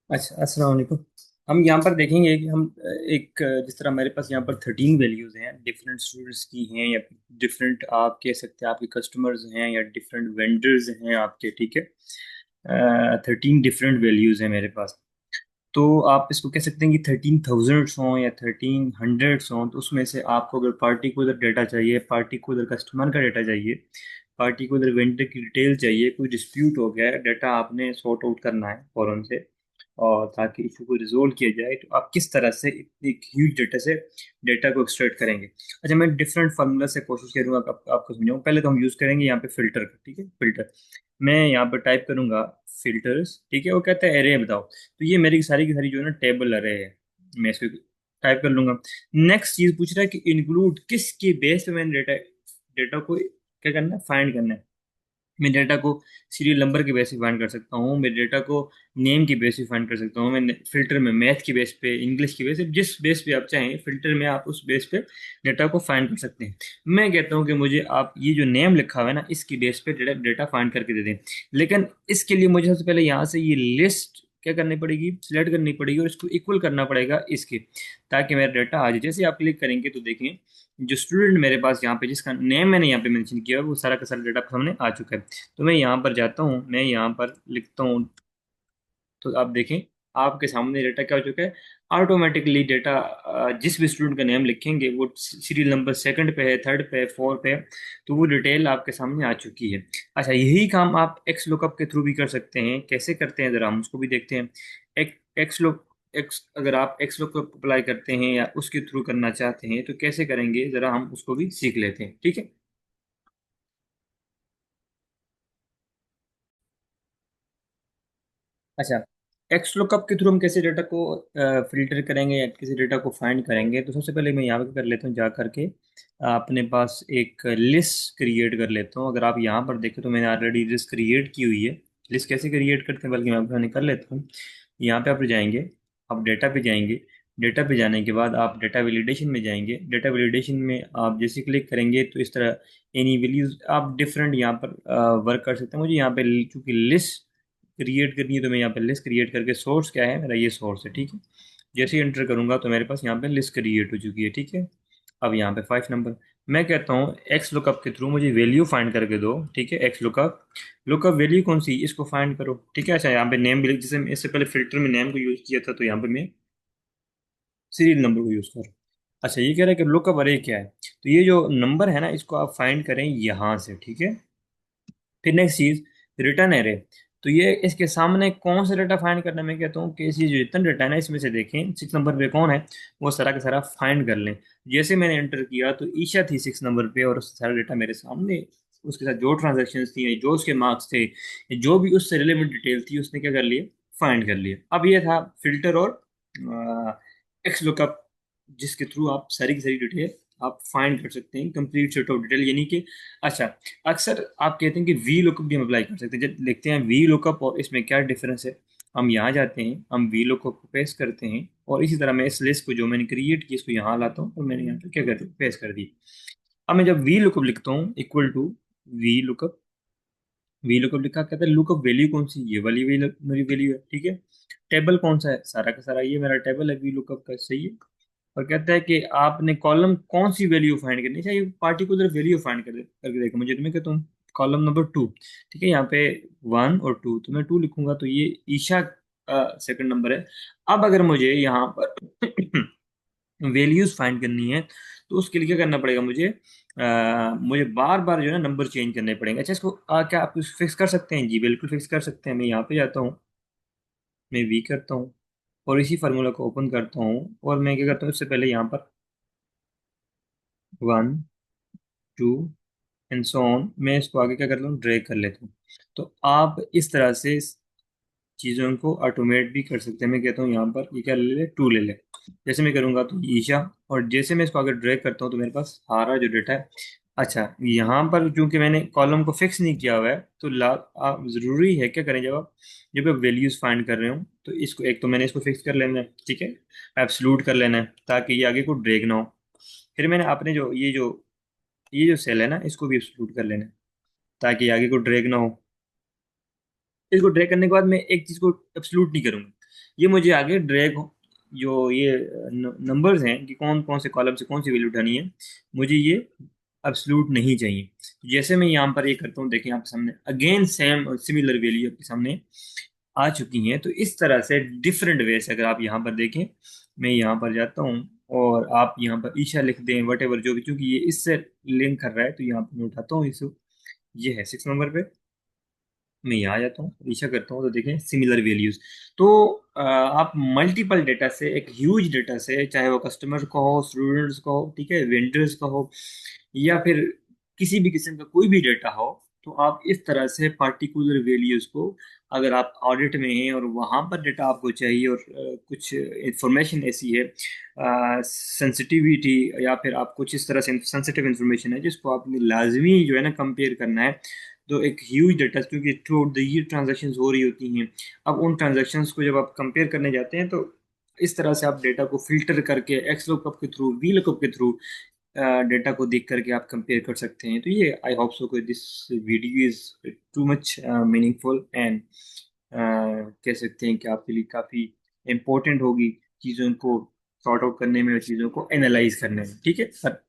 अच्छा, अस्सलाम वालेकुम। हम यहाँ पर देखेंगे कि हम जिस तरह हमारे पास यहाँ पर 13 वैल्यूज़ हैं, डिफरेंट स्टूडेंट्स की हैं या डिफरेंट आप कह सकते हैं आपके कस्टमर्स हैं या डिफरेंट वेंडर्स हैं आपके, ठीक है। 13 डिफरेंट वैल्यूज़ हैं मेरे पास। तो आप इसको कह सकते हैं कि 13,000 हों या 1300 हों, तो उसमें से आपको अगर पार्टी को उधर डेटा चाहिए, पार्टी को उधर कस्टमर का डेटा चाहिए, पार्टी को उधर वेंडर की डिटेल चाहिए, कोई डिस्प्यूट हो गया है, डेटा आपने सॉर्ट आउट करना है फ़ौरन से, और ताकि इशू को रिजोल्व किया जाए, तो आप किस तरह से एक ह्यूज डेटा से डेटा को एक्सट्रैक्ट करेंगे। अच्छा, मैं डिफरेंट फार्मूला से कोशिश करूंगा आपको समझाऊं। पहले तो हम यूज़ करेंगे यहाँ पे फिल्टर का, ठीक है। फिल्टर मैं यहाँ पर टाइप करूंगा फिल्टर्स, ठीक है। वो कहता है एरे बताओ, तो ये मेरी सारी की सारी जो है ना टेबल अरे है। मैं इसको टाइप कर लूंगा। नेक्स्ट चीज पूछ रहा है कि इंक्लूड किसके बेस पे मैंने डेटा डेटा को क्या करना है, फाइंड करना है। मैं डेटा को सीरियल नंबर के बेस पे फाइंड कर सकता हूँ, मैं डेटा को नेम की बेस पे फाइंड कर सकता हूँ, मैं फिल्टर में मैथ की बेस पे, इंग्लिश की बेस पे, जिस बेस पे आप चाहें फिल्टर में आप उस बेस पे डेटा को फाइंड कर सकते हैं। मैं कहता हूँ कि मुझे आप ये जो नेम लिखा हुआ है ना, इसकी बेस पे डेटा डेटा फाइंड करके दे दें। लेकिन इसके लिए मुझे सबसे पहले यहाँ से ये लिस्ट क्या करनी पड़ेगी, सिलेक्ट करनी पड़ेगी, और इसको इक्वल करना पड़ेगा इसके, ताकि मेरा डाटा आ जाए। जैसे आप क्लिक करेंगे तो देखें, जो स्टूडेंट मेरे पास यहाँ पे जिसका नेम मैंने यहाँ पे मेंशन किया है, वो सारा का सारा डाटा सामने आ चुका है। तो मैं यहाँ पर जाता हूँ, मैं यहाँ पर लिखता हूँ, तो आप देखें आपके सामने डेटा क्या हो चुका है। ऑटोमेटिकली डेटा, जिस भी स्टूडेंट का नेम लिखेंगे वो सीरियल नंबर सेकंड पे है, थर्ड पे है, फोर्थ पे है, तो वो डिटेल आपके सामने आ चुकी है। अच्छा, यही काम आप एक्स लुकअप के थ्रू भी कर सकते हैं। कैसे करते हैं ज़रा हम उसको भी देखते हैं। एक एक्स लुक एक्स अगर आप एक्स लुकअप अप्लाई करते हैं या उसके थ्रू करना चाहते हैं तो कैसे करेंगे, ज़रा हम उसको भी सीख लेते हैं, ठीक है। अच्छा, एक्स लुकअप के थ्रू हम कैसे डेटा को फिल्टर करेंगे या किसी डेटा को फाइंड करेंगे, तो सबसे पहले मैं यहाँ पे कर लेता हूँ, जा करके अपने पास एक लिस्ट क्रिएट कर लेता हूँ। अगर आप यहाँ पर देखें तो मैंने ऑलरेडी लिस्ट क्रिएट की हुई है। लिस्ट कैसे क्रिएट करते हैं, बल्कि मैं आपको निकाल लेता हूँ। यहाँ पे आप जाएंगे, आप डेटा पे जाएंगे। डेटा पे जाने के बाद आप डेटा वैलिडेशन में जाएंगे। डेटा वैलिडेशन में आप जैसे क्लिक करेंगे तो इस तरह एनी वैल्यूज आप डिफरेंट यहाँ पर वर्क कर सकते हैं। मुझे यहाँ पे चूंकि लिस्ट क्रिएट करनी है, तो मैं यहाँ पे लिस्ट क्रिएट करके, सोर्स क्या है मेरा, ये सोर्स है, ठीक है। जैसे ही एंटर करूंगा तो मेरे पास यहाँ पे लिस्ट क्रिएट हो चुकी है, ठीक है। अब यहाँ पे 5 नंबर, मैं कहता हूँ एक्स लुकअप के थ्रू मुझे वैल्यू फाइंड करके दो, ठीक है। एक्स लुकअप, लुकअप वैल्यू कौन सी, इसको फाइंड करो, ठीक है। अच्छा, यहाँ पे नेम भी जैसे मैं इससे पहले फिल्टर में नेम को यूज किया था, तो यहाँ पे मैं सीरियल नंबर को यूज करूँ। अच्छा, ये कह रहा है कि लुकअप अरे क्या है, तो ये जो नंबर है ना, इसको आप फाइंड करें यहाँ से, ठीक है। फिर नेक्स्ट चीज, रिटर्न एरे। तो ये इसके सामने कौन सा डाटा फाइंड करना है, मैं कहता हूँ कि इस ये जो रिटर्न डाटा है ना, इसमें से देखें 6 नंबर पे कौन है, वो सारा का सारा फाइंड कर लें। जैसे मैंने एंटर किया तो ईशा थी 6 नंबर पे, और उसका सारा डाटा मेरे सामने, उसके साथ जो ट्रांजेक्शन थी, जो उसके मार्क्स थे, जो भी उससे रिलेवेंट डिटेल थी, उसने क्या कर लिया, फाइंड कर लिया। अब ये था फिल्टर और एक्स लुकअप, जिसके थ्रू आप सारी की सारी डिटेल आप फाइंड कर सकते हैं, कंप्लीट सेट ऑफ डिटेल, यानी कि। अच्छा, अक्सर आप कहते हैं कि वी लुकअप भी हम अप्लाई कर सकते हैं। जब देखते हैं वी लुकअप और इसमें क्या डिफरेंस है, हम यहाँ जाते हैं, हम वी लुकअप को पेस्ट करते हैं, और इसी तरह मैं इस लिस्ट को जो मैंने क्रिएट की इसको यहाँ लाता हूँ, और मैंने यहाँ पे क्या कर दिया, पेस्ट कर दी। अब मैं जब वी लुकअप लिखता हूँ equal to V lookup, V lookup लिखा, कहता है लुकअप वैल्यू कौन सी, ये वाली मेरी वैल्यू है, ठीक है। टेबल कौन सा है, सारा का सारा ये मेरा टेबल है वी लुकअप का, सही है। और कहता है कि आपने कॉलम कौन सी वैल्यू फाइंड करनी चाहिए, पार्टिकुलर वैल्यू फाइंड करके देखो मुझे, तुम्हें कहता हूँ कॉलम नंबर 2, ठीक है। यहाँ पे 1 और 2, तो मैं 2 लिखूंगा, तो ये ईशा सेकंड नंबर है। अब अगर मुझे यहाँ पर वैल्यूज फाइंड करनी है, तो उसके लिए क्या करना पड़ेगा मुझे, मुझे बार बार जो है ना नंबर चेंज करने पड़ेंगे। अच्छा, इसको क्या आप फिक्स कर सकते हैं, जी बिल्कुल फिक्स कर सकते हैं। मैं यहाँ पे जाता हूँ, मैं वी करता हूँ, और इसी फार्मूला को ओपन करता हूँ, और मैं क्या करता हूँ, इससे पहले यहाँ पर 1, 2 एंड सो ऑन, मैं इसको आगे क्या करता हूँ, ड्रैग कर लेता हूँ। तो आप इस तरह से इस चीज़ों को ऑटोमेट भी कर सकते हैं। मैं कहता हूँ यहाँ पर ये क्या ले ले, 2 ले ले। जैसे मैं करूँगा तो ईशा, और जैसे मैं इसको आगे ड्रैग करता हूँ तो मेरे पास सारा जो डेटा है। अच्छा, यहाँ पर चूंकि मैंने कॉलम को फिक्स नहीं किया हुआ है, तो आप ज़रूरी है क्या करें, जब आप वैल्यूज़ फाइंड कर रहे हो, तो इसको एक तो मैंने इसको फिक्स कर लेना है, ठीक है। एब्सलूट कर लेना है, ताकि ये आगे को ड्रैग ना हो। फिर मैंने अपने जो ये जो सेल है ना, इसको भी एब्सलूट कर लेना है, ताकि आगे को ड्रैग ना हो। इसको ड्रैग करने के बाद मैं एक चीज़ को एब्सलूट नहीं करूंगा, ये मुझे आगे ड्रैग, जो ये नंबर्स हैं कि कौन कौन से कॉलम से कौन सी वैल्यू उठानी है, मुझे ये एब्सोल्यूट नहीं चाहिए। तो जैसे मैं यहाँ पर ये करता हूँ, देखें आपके सामने अगेन सेम सिमिलर वैल्यू आपके सामने आ चुकी हैं। तो इस तरह से डिफरेंट वे से अगर आप यहाँ पर देखें, मैं यहाँ पर जाता हूँ और आप यहाँ पर ईशा लिख दें, वट एवर जो भी, चूंकि ये इससे लिंक कर रहा है तो यहाँ पर मैं उठाता हूँ इस, ये है 6 नंबर पे, मैं यहाँ आ जाता हूँ, ईशा करता हूँ, तो देखें सिमिलर वैल्यूज। तो आप मल्टीपल डेटा से, एक ह्यूज डेटा से, चाहे वो कस्टमर का हो, स्टूडेंट्स का हो, ठीक है, वेंडर्स का हो, या फिर किसी भी किस्म का कोई भी डेटा हो, तो आप इस तरह से पार्टिकुलर वैल्यूज को, अगर आप ऑडिट में हैं और वहाँ पर डेटा आपको चाहिए और कुछ इंफॉर्मेशन ऐसी है, सेंसिटिविटी, या फिर आप कुछ इस तरह से सेंसिटिव इंफॉर्मेशन है जिसको आपने लाजमी जो है ना कंपेयर करना है, तो एक ह्यूज डेटा, क्योंकि through out the year transactions हो रही होती हैं। अब उन ट्रांजेक्शन्स को जब आप कंपेयर करने जाते हैं, तो इस तरह से आप डेटा को फिल्टर करके एक्स लुकअप के थ्रू, वी लुकअप के थ्रू डेटा को देख करके आप कंपेयर कर सकते हैं। तो ये आई होप सो कि this video is too much meaningful and कह सकते हैं कि आपके लिए काफ़ी इम्पोर्टेंट होगी चीज़ों को सॉर्ट आउट करने में और चीज़ों को एनालाइज करने में, ठीक है सर।